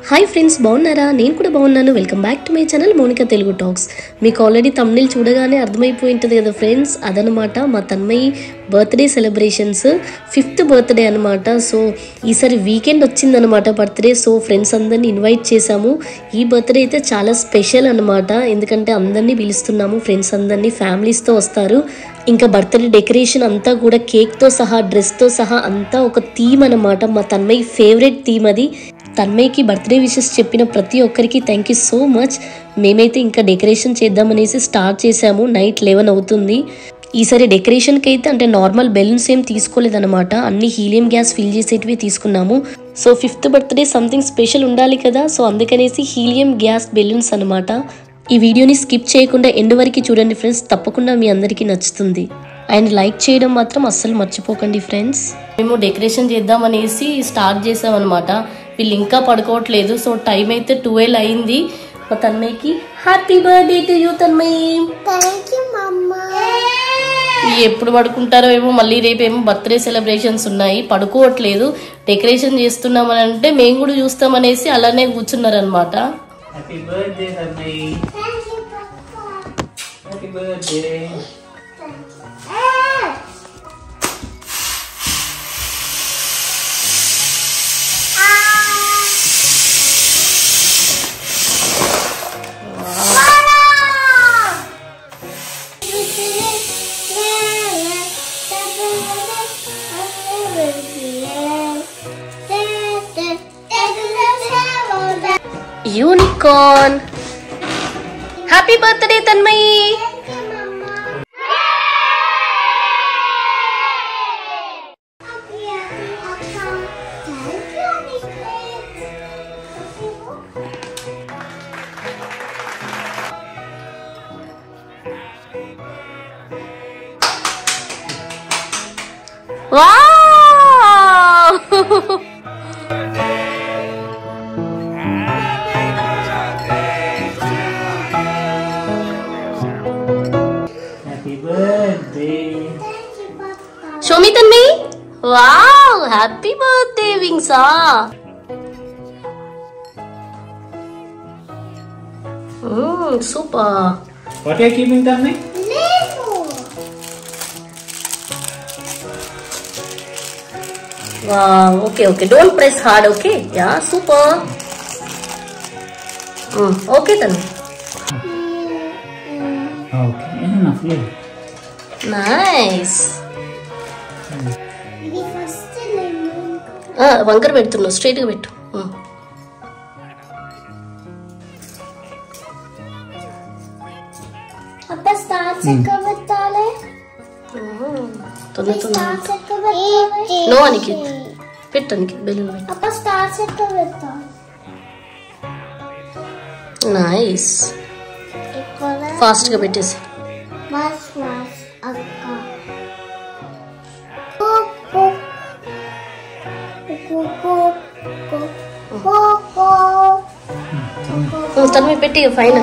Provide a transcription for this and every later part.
Hi friends బాగున్నారా నేను కూడా బాగున్నాను welcome back to my channel Monica Telugu talks మీకు ఆల్రెడీ థంబ్నెయిల్ చూడగానే అర్థమైపోయి ఉంటది కదా ఫ్రెండ్స్ అదనమాట మా Tanmayi birthday celebrations 5th birthday అన్నమాట సో ఈసారి వీకెండ్ వచ్చిందన్నమాట బర్త్డే సో ఫ్రెండ్స్ అందరిని ఇన్వైట్ చేశాము ఈ బర్త్డే అయితే చాలా స్పెషల్ అన్నమాట ఎందుకంటే అందరిని పిలుస్తున్నాము ఫ్రెండ్స్ అందరిని ఫ్యామిలీస్ తో వస్తారు ఇంకా బర్త్డే డెకరేషన్ అంతా కూడా కేక్ తో సహా డ్రెస్ తో సహా అంతా ఒక థీమ్ అన్నమాట మా తన్మయి ఫేవరెట్ థీమ్ అది తన్మయికి బర్త్డే విషెస్ చెప్పిన ప్రతి ఒక్కరికి థ్యాంక్ యూ సో మచ్ మేమైతే ఇంకా డెకరేషన్ చేద్దామనేసి స్టార్ట్ చేసాము నైట్ 11 అవుతుంది ఈసారి డెకరేషన్కి అయితే అంటే నార్మల్ బెలూన్స్ ఏం తీసుకోలేదన్నమాట అన్ని హీలియం గ్యాస్ ఫిల్ చేసేటివి తీసుకున్నాము so 5th birthday something special ఉండాలి కదా సో అందుకనేసి హీలియం గ్యాస్ బెలూన్స్ అన్నమాట ఈ వీడియోని స్కిప్ చేయకుండా ఎండ్ వరకు చూడండి ఫ్రెండ్స్ తప్పకుండా మీ అందరికీ నచ్చుతుంది అండ్ లైక్ చేయడం మాత్రం అస్సలు మర్చిపోకండి ఫ్రెండ్స్ మేము డెకరేషన్ చేద్దామనేసి స్టార్ట్ చేసామన్నమాట వీళ్ళు ఇంకా పడుకోవట్లేదు సో టైం అయితే 12 అయింది మా తన్మయికి happy birthday to you Tanmayi thank you mama ఎప్పుడు పడుకుంటారో ఏమో మళ్ళీ రేపేమో బర్త్డే సెలబ్రేషన్స్ ఉన్నాయి పడుకోవట్లేదు డెకరేషన్ చేస్తున్నామని అంటే మేము కూడా చూస్తామనేసి అలానే కూర్చున్నారనమాట happy birthday Tanmayi thank you papa happy birthday unicorn happy birthday Tanmayi wow Show me Tanmay. Wow, happy birthday Wingsa. Super. What are you keeping Tanmay? Lego. Wow, okay. Don't press hard, okay? Yeah, super. Okay Tanmay. Okay, enough. Nice. ఇది first lemon వంకర పెడుతున్నావు straight గా పెట్టు అప్ప stars ఎక్కడ పెట్టాలి తొందర stars ఎక్కడ పెట్టాలి నో అనికిత్ పెట్టడానికి బెలూన్ పెట్టు అప్ప స్టార్స్ ఎక్కడ పెట్టాలి నైస్ ఇక్కడ ఫాస్ట్ గా పెట్టేసి మాస్ అక్క తన్మయి పెట్టి ఫైన్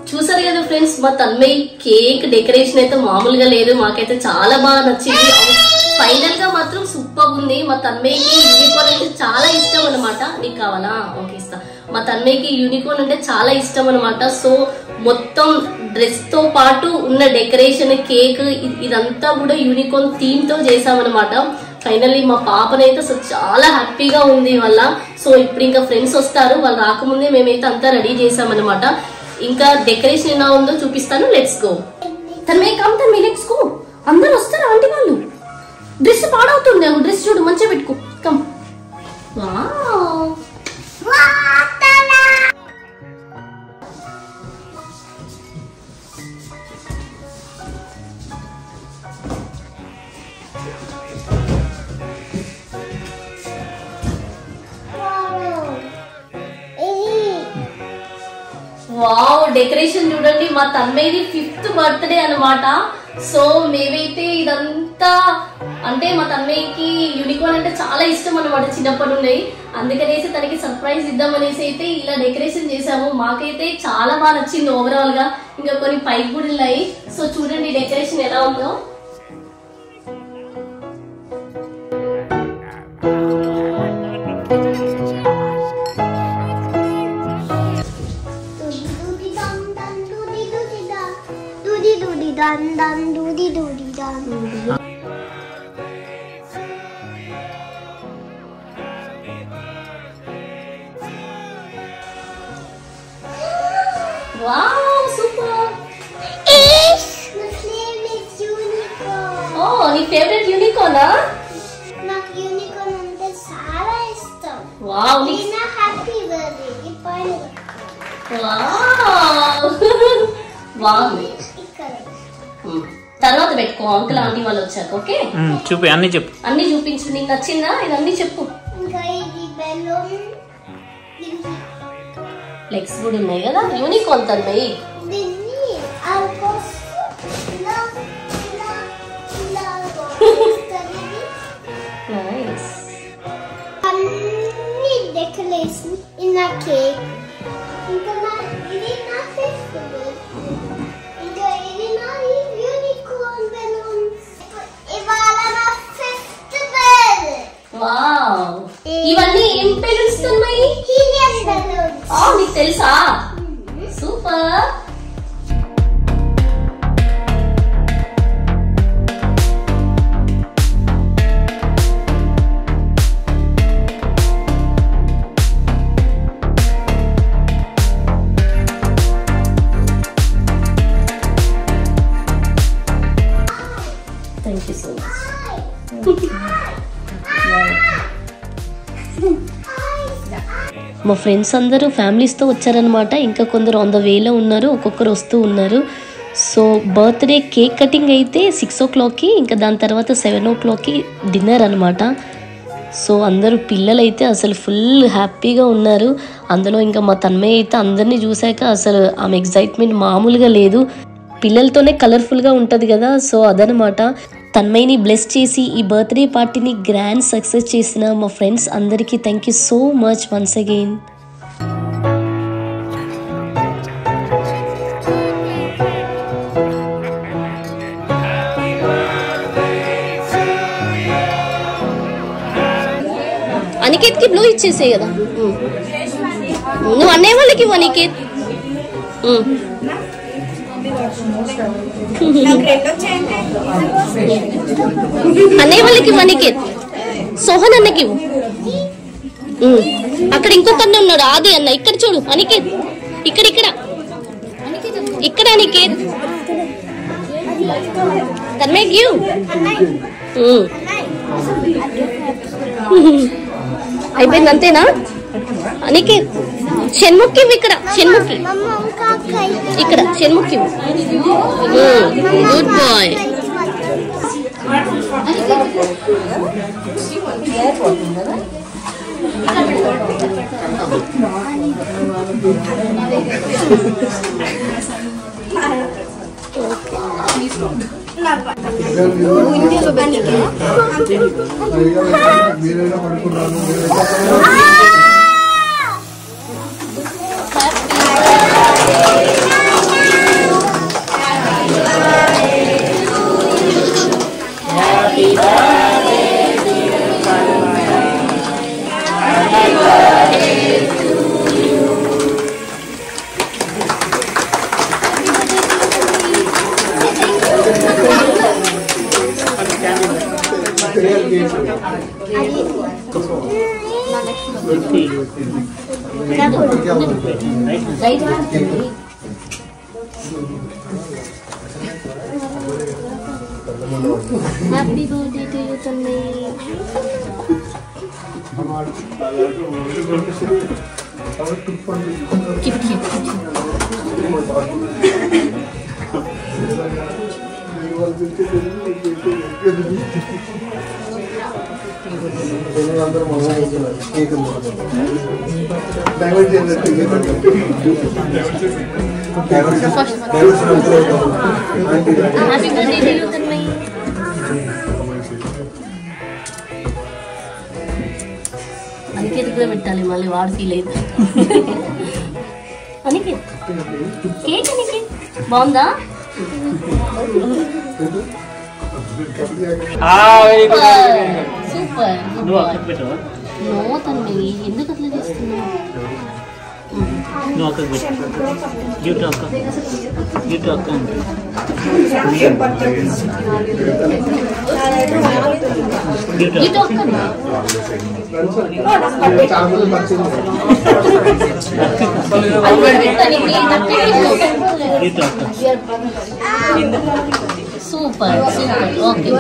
చూసారు కదా ఫ్రెండ్స్ మా తన్మయి కేక్ డెకరేషన్ అయితే మామూలుగా లేదు మాకైతే చాలా బాగా నచ్చింది ఫైనల్ గా మాత్రం సూపర్ ఉంది మా తన్మయికి యూనికార్న్ అంటే చాలా ఇష్టం అనమాట నీకు కావాలా ఓకే ఇస్తా మా తన్మయికి యూనికార్న్ అంటే చాలా ఇష్టం అనమాట సో మొత్తం డ్రెస్ తో పాటు ఉన్న డెకరేషన్ కేక్ ఇదంతా కూడా యూనికార్న్ థీమ్ తో చేసామన్నమాట ఫైనల్లీ మా పాపనైతే అసలు చాలా హ్యాపీగా ఉంది వాళ్ళ సో ఇప్పుడు ఇంకా ఫ్రెండ్స్ వస్తారు వాళ్ళు రాకముందే మేమైతే అంతా రెడీ చేసామన్నమాట ఇంకా డెకరేషన్ ఎలా ఉందో చూపిస్తాను let's go Tanmayi come Tanmayi let's go అందరూ వస్తారు ఆంటీ వాళ్ళు డ్రెస్ పాడవుతుంది డ్రెస్ చూడు మంచిగా పెట్టుకో కమ్ వావ్ వావ్, డెకరేషన్ చూడండి. మా తన్మయ్యది 5th బర్త్డే అన్నమాట. సో మేమైతే ఇదంతా అంటే మా తన్మయ్యకి యూనికార్న్ అంటే చాలా ఇష్టం అన్నమాట చిన్నప్పటి నుండి. అందుకనేసి తనకి సర్ప్రైజ్ ఇద్దామనేసి అయితే ఇలా డెకరేషన్ చేసాము. మాకైతే చాలా బాగా నచ్చింది ఓవరాల్ గా. ఇంకా కొన్ని పైకి కూడా ఉన్నాయి. సో చూడండి డెకరేషన్ ఎలా ఉందో. Dun dun doody doody dun. Wow, super. Ish! My favorite unicorn. Oh, నీ ఫేవరెట్ యూనికార్నా? నాకు యూనికార్న్ అంటే చాలా ఇష్టం. వావ్, నిన్న హ్యాపీ బర్త్డే ఇప్పుడు వావ్ వావ్. ఇక్కడ తర్వాత పెట్టుకో, అంకుల్ ఆంటీ వాళ్ళు వచ్చాక. ఓకే, చూపి అన్ని చెప్పు. అన్ని చూపించు. నీకు నచ్చిందా? ఇదన్నీ చెప్పు. ఇంకా ఇది బెలూన్ లెగ్స్ కూడా ఉన్నాయి కదా. యూనికార్న్ తన్మయ్యి. దీన్ని ఆల్మోస్ట్ ఇలా ఇలా ఇలా నైస్. అన్ని డెకరేషన్ ఇన్ ఆ కేక్. ఇంకా ఇది నా ఫెస్టివల్. ఇంకా ఇది నా యూనికార్న్ బెలూన్. ఇవాళ నా ఫెస్టివల్. వావ్, ఇవన్నీ ఏం బెలూన్స్ తన్మయ్యి? Helium balloons. నీకు తెలుసా? Super. Thank you so much. మా ఫ్రెండ్స్ అందరూ ఫ్యామిలీస్తో వచ్చారనమాట. ఇంకా కొందరు ఆన్ ద వేలో ఉన్నారు, ఒక్కొక్కరు వస్తూ ఉన్నారు. సో బర్త్డే కేక్ కటింగ్ అయితే 6 o'clockకి, ఇంకా దాని తర్వాత 7 o'clockకి డిన్నర్ అనమాట. సో అందరూ పిల్లలు అయితే అసలు ఫుల్ హ్యాపీగా ఉన్నారు. అందులో ఇంకా మా తన్మయ్య అయితే అందరినీ చూశాక అసలు ఆమె ఎగ్జైట్మెంట్ మామూలుగా లేదు. పిల్లలతోనే కలర్ఫుల్గా ఉంటుంది కదా. సో అదనమాట. తన్మయ్యని బ్లెస్ చేసి ఈ బర్త్డే పార్టీని గ్రాండ్ సక్సెస్ చేసిన మా ఫ్రెండ్స్ అందరికీ thank you so much once again. అనికేత్కి బ్లూ ఇచ్చేసే కదా. నువ్వు అనే వాళ్ళకి ఇవ్వు అనికేత్. అనే వాళ్ళకి అనికేత్. సోహన్ అన్నకి ఇవ్వు. అక్కడ ఇంకొక అన్న ఉన్నాడు, ఆది అన్న. ఇక్కడ చూడు అనికేత్, ఇక్కడ ఇక్కడ ఇక్కడ అనికేత్. తన్మయ్య గివ్. అయిపోయింది అంతేనా? అనికేత్ షణ్ముఖి ఇక్కడ, షణ్ముఖి ఇక్కడ, Shanmukhi. Good boy. Happy birthday to you, Tanmay. Keep. Aniket కూడా పెట్టాలి మళ్ళీ వాడు ఫీల్ అయితే. అనికేత్ కేక్ అనికేత్ బాగుందా? సూపర్. నో తన్వి ఎందుకు అట్లా చేస్తున్నావు? నువ్వు అక్కడికి పెట్టు. గిఫ్ట్ అక్క గిఫ్ట్ అక్క గిఫ్ట్ అక్క సూపర్ సూపర్. ఓకే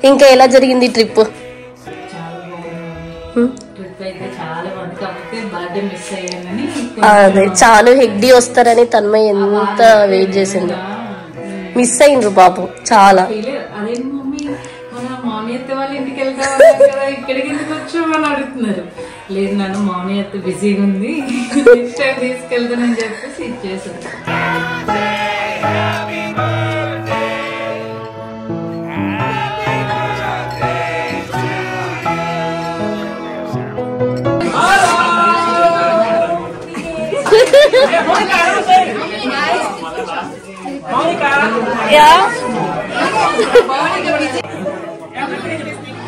ఇంకా ఎలా జరిగింది ట్రిప్? అదే చాలా హెగ్డీ వస్తారని తన్మయ్య ఎంత వెయిట్ చేసింది. మిస్ అయిండ్రు పాపం చాలా. వాళ్ళ ఇంటికి వెళ్తాం ఇక్కడికి ఎందుకు వచ్చామని అడుగుతున్నారు. లేదు నన్ను మౌని అత్త బిజీగా ఉంది, నెక్స్ట్ టైం తీసుకెళ్తానని చెప్పేసి ఇచ్చేసాను.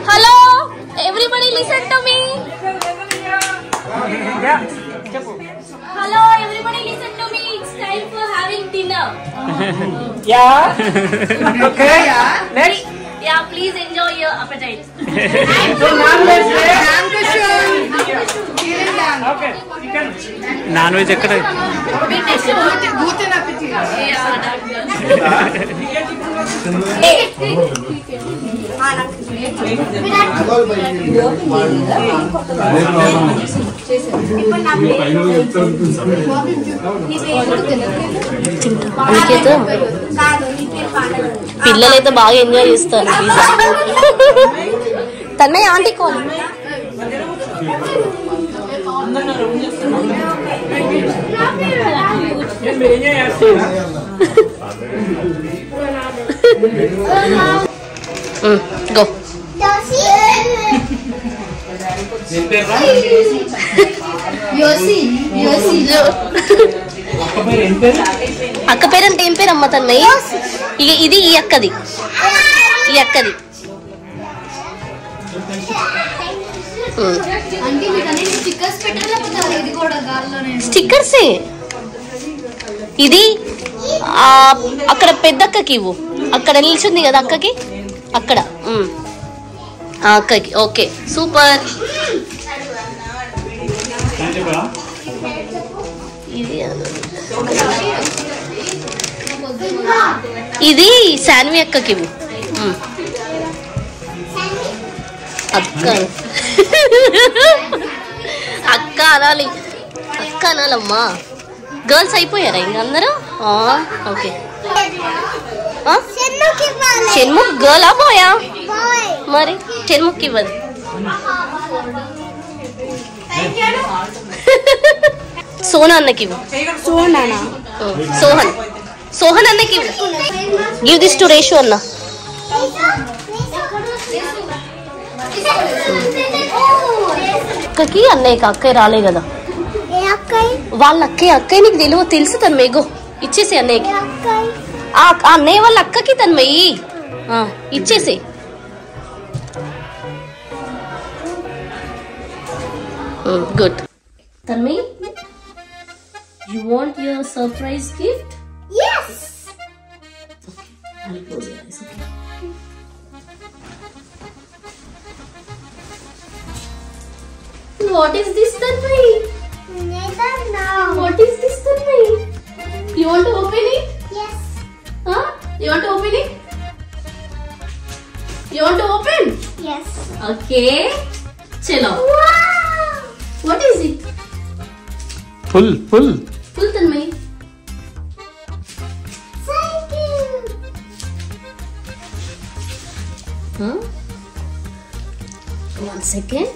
Hello everybody listen to me. Hello everybody, listen to me. It's time for having dinner. Yeah. Okay. Next. Yeah, please enjoy your appetite. Okay. Non-veg ekkada? పిల్లలైతే బాగా ఎంజాయ్ చేస్తారు. తన్నే ఆంటీ కాల్. గో. అక్క పేరు అంటే ఏం పేరు అమ్మ తన్నయ్య? ఇది ఈ అక్కది, ఈ అక్కది. స్టిక్కర్సే. ఇది అక్కడ పెద్దక్కకి ఇవ్వు. అక్కడ నిల్చుంది కదా అక్కకి, అక్కడ అక్కకి. Okay super. ఇది శాన్వి అక్కకి ఇవ్వు. అక్క అక్క అనాలి, అక్క అనాలమ్మా. గర్ల్స్ అయిపోయారా ఇంక అందరూ? ఓకే. షణ్ముఖ్ గర్లా బాయా? మరి షణ్ముఖ్ ఇవ్వదు. సోనా అన్నకి ఇవ్వు. సోహన్, సోహన్ అన్నకి ఇవ్వు. గివ్ దిస్ టు రేషు అన్న. అక్కకి అన్నయ్యకి. అక్కయ్య రాలే కదా వాళ్ళ అక్కయ్య నీకు తెలుసు తన్మయ్యగో. ఇచ్చేసి అన్నయ్యకి. అన్నయ్య వాళ్ళ అక్కకి తన్మయ్యి ఇచ్చేసి. Good. Tanmayya, you want your surprise gift? Yes. I'll close your eyes. Okay. What is this, Tanmay? Neither now. What is this, Tanmay? You want to open it? Yes. Huh? You want to open it? You want to open? Yes. Okay. Chalo. Wow. What is it? Full. Full, Tanmay. Thank you. Huh? One second.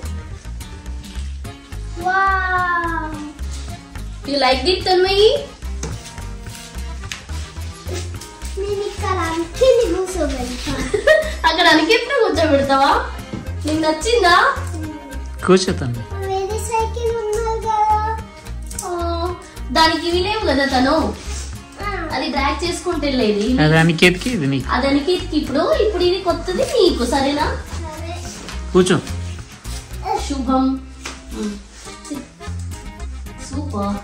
Wow. You liked it, Tanmay? నేను ఇక్కడ అంకిని కూర్చోబెడతా. అక్కడ అనికెట్టు కూర్చోబెడతావా? నీకు నచ్చిందా? కూర్చోతాను. వేరే cycle ఉన్నారు కదా. దానికి ఇవి లేవు కదా తను. అది డ్రాగ్ చేసుకుంటే వెళ్ళేది. అది అనికేత్కి, ఇది నీకు. అది అనికేత్కి. ఇప్పుడు ఇది కొత్తది నీకు. సరేనా? కూర్చో. శుభం. సూపర్.